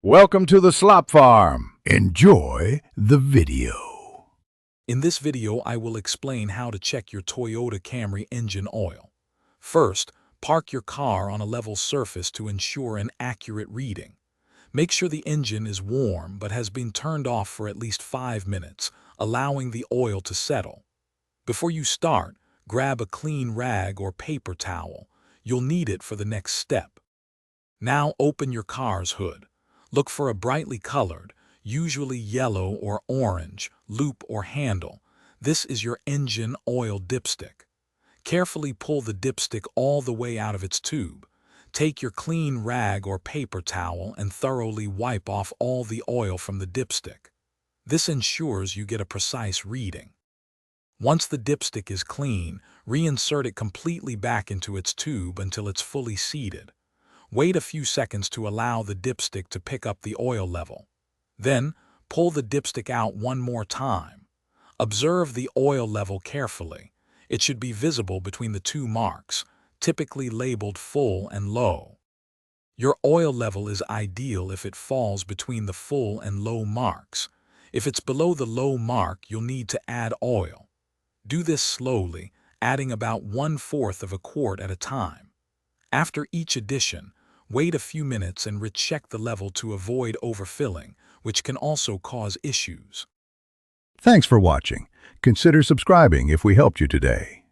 Welcome to the Slop Farm. Enjoy the video. In this video, I will explain how to check your Toyota Camry engine oil. First, park your car on a level surface to ensure an accurate reading. Make sure the engine is warm but has been turned off for at least 5 minutes, allowing the oil to settle. Before you start, grab a clean rag or paper towel. You'll need it for the next step. Now open your car's hood. Look for a brightly colored, usually yellow or orange, loop or handle. This is your engine oil dipstick. Carefully pull the dipstick all the way out of its tube. Take your clean rag or paper towel and thoroughly wipe off all the oil from the dipstick. This ensures you get a precise reading. Once the dipstick is clean, reinsert it completely back into its tube until it's fully seated. Wait a few seconds to allow the dipstick to pick up the oil level. Then, pull the dipstick out one more time. Observe the oil level carefully. It should be visible between the two marks, typically labeled full and low. Your oil level is ideal if it falls between the full and low marks. If it's below the low mark, you'll need to add oil. Do this slowly, adding about 1/4 of a quart at a time. After each addition, wait a few minutes and recheck the level to avoid overfilling, which can also cause issues. Thanks for watching. Consider subscribing if we helped you today.